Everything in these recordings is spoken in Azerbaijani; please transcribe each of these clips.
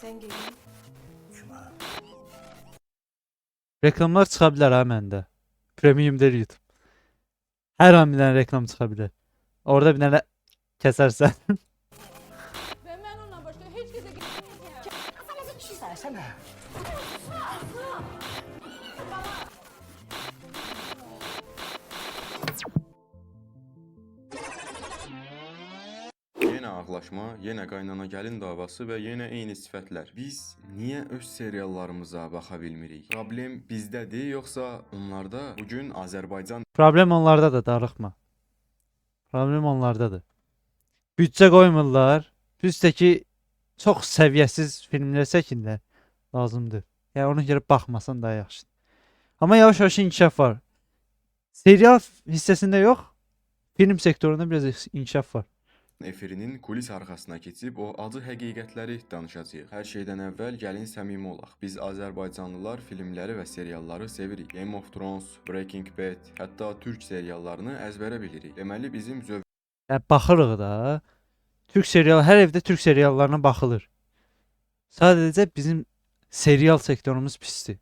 Sən gedin. Reklamlar çıxa bilər ha məndə. Premium deyil YouTube. Hər an bir dənə reklam çıxa bilər. Orada bir dənə kəsərsən. Və mən onunla başqa heç kəsə getməyəcəm. Kafamıza bir şey söylesene. Yenə ağlaşma, yenə qaynana gəlin davası və yenə eyni sifətlər. Biz niyə öz seriallarımıza baxa bilmirik? Problem bizdədir, yoxsa onlarda? Bugün Azərbaycan Problem onlardadır, darıxma. Problem onlardadır. Büdcə qoymurlar. Üstəki çox səviyyəsiz filmlər çəkirlər. Lazımdır. Yəni ona görə baxmasan daha yaxşıdır. Amma yavaş-yavaş inkişaf var. Serial hissəsində yox, film sektorunda biraz inkişaf var. efirinin kulis arxasına keçib o acı həqiqətləri danışacağıq. Hər şeydən əvvəl gəlin səmimi olaq. Biz Azərbaycanlılar filmləri və serialları sevirik. Game of Thrones, Breaking Bad, hətta türk seriallarını əzbərə bilirik. Deməli bizim Yəni baxırıq da. Türk serialı, hər evdə türk seriallarına baxılır. Sadəcə bizim serial sektorumuz pisdir.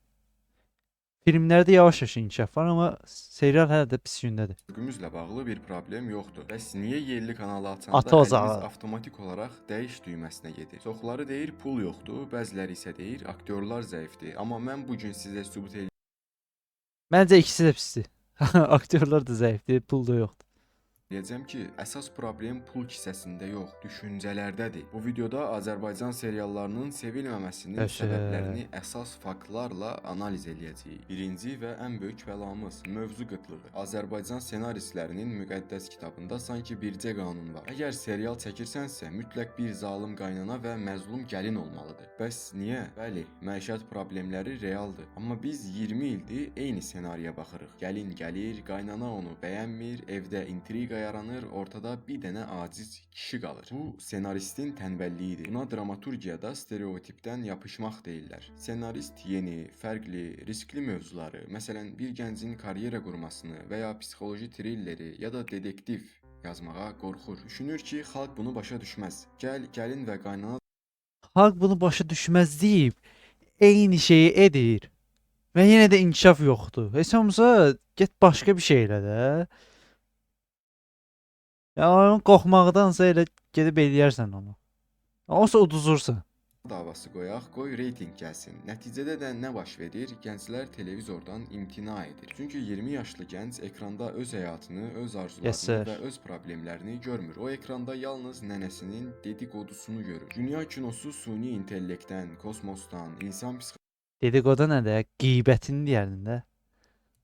Filmlərdə yavaş-yavaş inkişaf var, amma serial hələ də pis gündədir. zövqümüzlə bağlı bir problem yoxdur. Bəs niyə yerli kanalı Ata açanda ocağı. əlimiz avtomatik olaraq dəyiş düyməsinə gedir? Çoxları deyir pul yoxdur, bəziləri isə deyir aktyorlar zəifdir. Amma mən bu gün sizə sübut Məncə ikisi də pisdir. Aktyorlar da zəifdir, pul da yoxdur. Deyəcəm ki, əsas problem pul kisəsində yox, düşüncələrdədir. Bu videoda Azərbaycan seriallarının sevilməməsinin Əşə. səbəblərini əsas faktlarla analiz eləyəcəyik. Birinci və ən böyük bəlamız mövzu qıtlığı. Azərbaycan senaristlərinin müqəddəs kitabında sanki bircə qanun var. Əgər serial çəkirsənsə, mütləq bir zalım qaynana və məzlum gəlin olmalıdır. Bəs niyə? Bəli, məişət problemləri realdır. Amma biz 20 ildir eyni ssenariyə baxırıq. Gəlin gəlir, qaynana onu bəyənmir, evdə intriqa yaranır, ortada bir dənə aciz kişi qalır. Bu senaristin tənbəlliyidir. Buna dramaturgiyada stereotipdən yapışmaq deyirlər. Senarist yeni, fərqli, riskli mövzuları, məsələn, bir gəncin karyera qurmasını və ya psixoloji trilleri ya da dedektiv yazmağa qorxur. Düşünür ki, xalq bunu başa düşməz. Gəlin və qaynana Xalq bunu başa düşməz deyib, eyni şeyi edir və yenə də inkişaf yoxdur. Heç olmasa get başqa bir şey elə də. Ya onun qorxmaqdansa elə gedib eləyərsən onu. Olsa uduzursan. davası qoyaq, qoy reyting gəlsin. Nəticədə də nə baş verir? Gənclər televizordan imtina edir. Çünki 20 yaşlı gənc ekranda öz həyatını, öz arzularını Yes, sir. və öz problemlərini görmür. O ekranda yalnız nənəsinin dediqodusunu görür. Dünya kinosu süni intellektdən, kosmosdan, insan Dedikodu nədir? Qeybətini deyərdin də.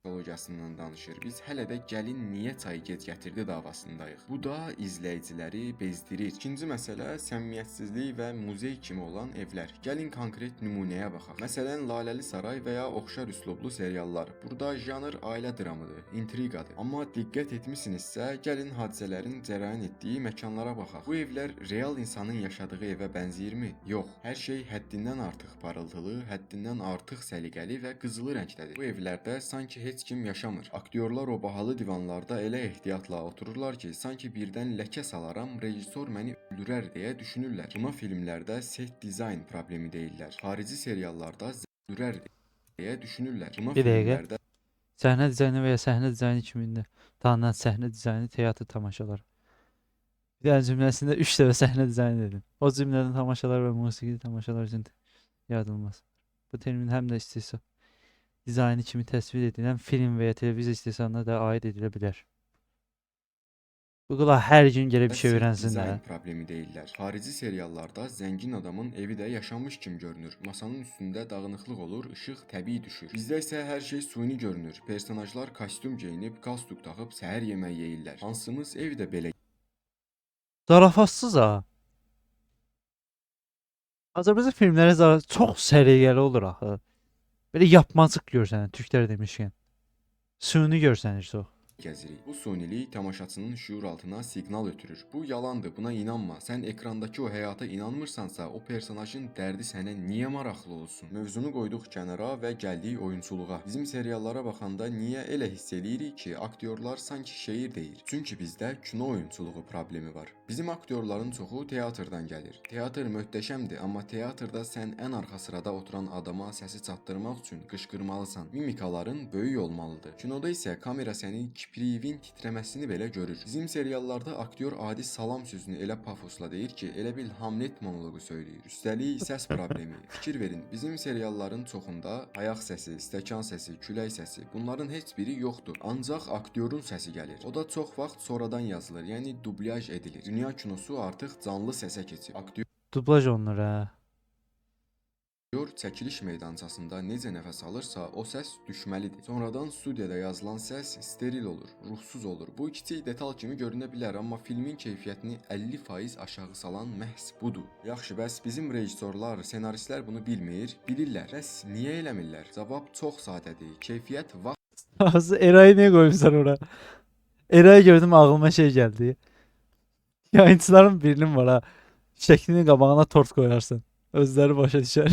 psixologiyasından danışır. Biz hələ də gəlin niyə çayı gec gətirdi davasındayıq. Bu da izləyiciləri bezdirir. İkinci məsələ səmimiyyətsizlik və muzey kimi olan evlər. Gəlin konkret nümunəyə baxaq. Məsələn, Laləli Saray və ya oxşar üslublu seriallar. Burada janr ailə dramıdır, intriqadır. Amma diqqət etmisinizsə, gəlin hadisələrin cərəyan etdiyi məkanlara baxaq. Bu evlər real insanın yaşadığı evə bənzəyirmi? Yox. Hər şey həddindən artıq parıltılı, həddindən artıq səliqəli və qızılı rəngdədir. Bu evlərdə sanki heç kim yaşamır. Aktyorlar o bahalı divanlarda elə ehtiyatla otururlar ki, sanki birdən ləkə salaram, rejissor məni öldürər deyə düşünürlər. Buna filmlərdə set dizayn problemi deyirlər. Xarici seriallarda öldürər deyə düşünürlər. Buna Bir dəqiqə. filmlərdə Səhnə dizaynı və ya səhnə dizaynı kimində tanınan səhnə dizaynı teatr tamaşaları. Bir dənə cümləsində 3 dəfə səhnə dizaynı dedim. O cümlədən tamaşalar və musiqili tamaşalar üçün yaradılmaz. Bu termin həm də istehsal dizaynı kimi təsvir edilən film və ya televiziya istehsalına da aid edilə bilər. Bu qulaq hər gün gəlib bir şey set öyrənsin də. dizayn problemi deyirlər. Xarici seriallarda zəngin adamın evi də yaşamış kimi görünür. Masanın üstündə dağınıqlıq olur, işıq təbii düşür. Bizdə isə hər şey süni görünür. Personajlar kostyum geyinib, qalstuk taxıb səhər yeməyi yeyirlər. Hansımız evdə belə Zarafatsız ha. Azərbaycan filmləri çox səliqəli olur axı. Belə yapmacıq görsənir türklər demişkən. Süni görsənir çox. gəzirik. Bu sunilik tamaşaçının şuur altına siqnal ötürür. Bu yalandır, buna inanma. Sən ekrandakı o həyata inanmırsansa, o personajın dərdi sənə niyə maraqlı olsun? Mövzunu qoyduq kənara və gəldik oyunçuluğa. Bizim seriallara baxanda niyə elə hiss eləyirik ki, aktyorlar sanki şeir deyir? Çünki bizdə kino oyunçuluğu problemi var. Bizim aktyorların çoxu teatrdan gəlir. Teatr möhtəşəmdir, amma teatrda sən ən arxa sırada oturan adama səsi çatdırmaq üçün qışqırmalısan. Mimikaların böyük olmalıdır. Kinoda isə kamera sənin kipriyin titrəməsini belə görür. Bizim seriallarda aktyor adi salam sözünü elə pafosla deyir ki, elə bil Hamlet monoloqu söyləyir. Üstəlik səs problemi. Fikir verin, bizim serialların çoxunda ayaq səsi, stəkan səsi, külək səsi, bunların heç biri yoxdur. Ancaq aktyorun səsi gəlir. O da çox vaxt sonradan yazılır, yəni dublyaj edilir. Dünya kinosu artıq canlı səsə keçib. Aktyor Dublaj olunur hə. çəkiliş meydançasında necə nəfəs alırsa, o səs düşməlidir. Sonradan studiyada yazılan səs steril olur, ruhsuz olur. Bu kiçik detal kimi görünə bilər, amma filmin keyfiyyətini 50% aşağı salan məhz budur. Yaxşı, bəs bizim rejissorlar, senaristlər bunu bilmir, bilirlər. Bəs niyə eləmirlər? Cavab çox sadədir. Keyfiyyət vaxt Ağzı Eray'ı niye koymuşlar oraya? Eray'ı gördüm aklıma şey geldi. Yayıncıların birinin var ha. Şeklinin qabağına tort koyarsın. Özləri başa düşər.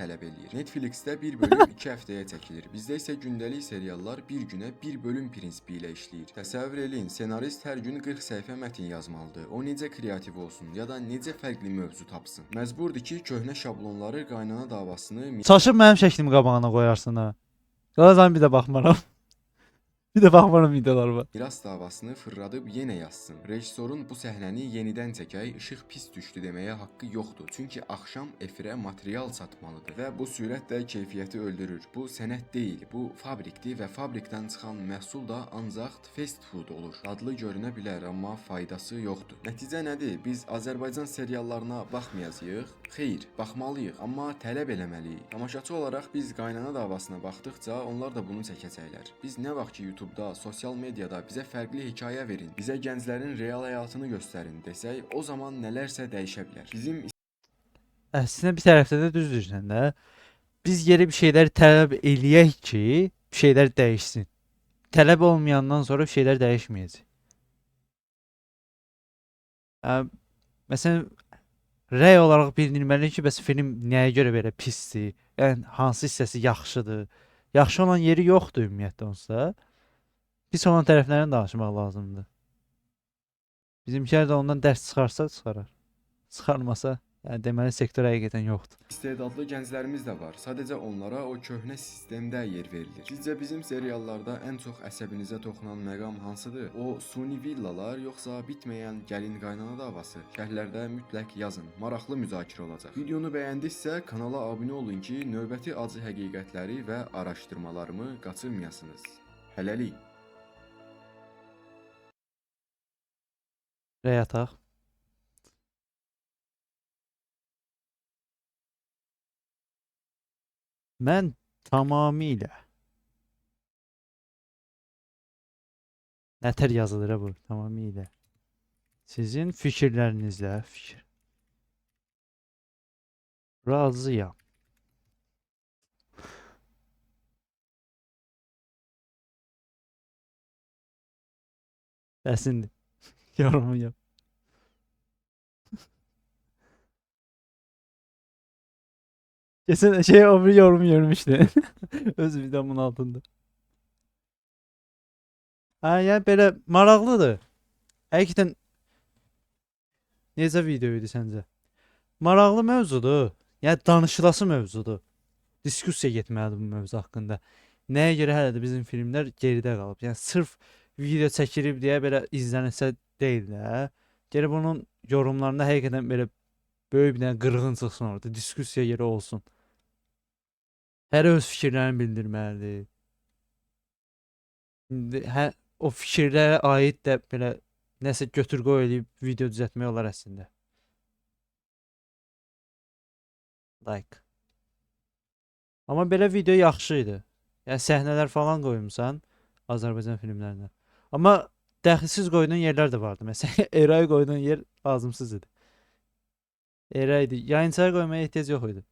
tələb eləyir. Netflixdə bir bölüm 2 həftəyə çəkilir. Bizdə isə gündəlik seriallar bir günə bir bölüm prinsipi ilə işləyir. Təsəvvür eləyin, ssenarist hər gün 40 səhifə mətn yazmalıdır. O necə kreativ olsun ya da necə fərqli mövzu tapsın. Məcburdur ki, köhnə şablonları, qaynana davasını Çaşıb mənim şəklimi qabağına qoyarsan ha. Qazan bir də baxmaram. Bir də baxmaram videolarıma. miras davasını fırladıb yenə yazsın. Rejissorun bu səhnəni yenidən çəkək, işıq pis düşdü deməyə haqqı yoxdur. Çünki axşam efirə material çatmalıdır və bu sürət də keyfiyyəti öldürür. Bu sənət deyil, bu fabrikdir və fabrikdən çıxan məhsul da ancaq fast food olur. Dadlı görünə bilər, amma faydası yoxdur. Nəticə nədir? Biz Azərbaycan seriallarına baxmayacağıq. Xeyr, baxmalıyıq, amma tələb eləməliyik. Tamaşaçı olaraq biz qaynana davasına baxdıqca onlar da bunu çəkəcəklər. Biz nə vaxt ki YouTube-da, sosial mediada bizə fərqli hekayə verin, bizə gənclərin real həyatını göstərin desək, o zaman nələrsə dəyişə bilər. Bizim Əslində bir tərəfdə də düz deyirsən də. Biz yeri bir şeyləri tələb eləyək ki, bir şeylər dəyişsin. Tələb olmayandan sonra bir şeylər dəyişməyəcək. Məsələn, rəy olaraq bilinməli ki, bəs film nəyə görə belə pisdir? Yəni hansı hissəsi yaxşıdır? Yaxşı olan yeri yoxdur ümumiyyətlə onsuz. Pis olan tərəflərini danışmaq lazımdır. Bizimkilər də ondan dərs çıxarsa çıxarar. Çıxarmasa, yəni deməli sektor həqiqətən yoxdur. istedadlı gənclərimiz də var. Sadəcə onlara o köhnə sistemdə yer verilir. Sizcə bizim seriallarda ən çox əsəbinizə toxunan məqam hansıdır? O suni villalar yoxsa bitməyən gəlin qaynana davası? Şərhlərdə mütləq yazın. Maraqlı müzakirə olacaq. Videonu bəyəndinizsə kanala abunə olun ki, növbəti acı həqiqətləri və araşdırmalarımı qaçırmayasınız. Hələlik. Rəy ataq. Mən tamamilə nətər yazılır bu? Tamamilə sizin fikirlərinizlə razıyam. Bəsindir. Yorumu yap. Kesin o bir yorum görmüşdü. Öz videomun altında. Yəni belə maraqlıdır. Həqiqətən necə video idi səncə? Maraqlı mövzudur. Yəni danışılası mövzudur. Diskussiya getməlidir bu mövzu haqqında. Nəyə görə hələ də bizim filmlər geridə qalıb? Yəni sırf video çəkilib deyə belə izlənilsə deyil də. Gərək bunun yorumlarında həqiqətən belə böyük bir dənə qırğın çıxsın orada. Diskussiya yeri olsun. Hər öz fikirlərini bildirməlidir. İndi o fikirlərə aid də belə nəsə götür-qoy edib video düzəltmək olar əslində. Like. Amma belə video yaxşı idi. Yəni səhnələr falan qoymusan Azərbaycan filmlərinə. Amma dəxilsiz qoyduğun yerlər də vardı. Məsələn, Eray qoyduğun yer lazımsız idi. Eraydı. Yayınçıya qoymaya ehtiyac yox idi.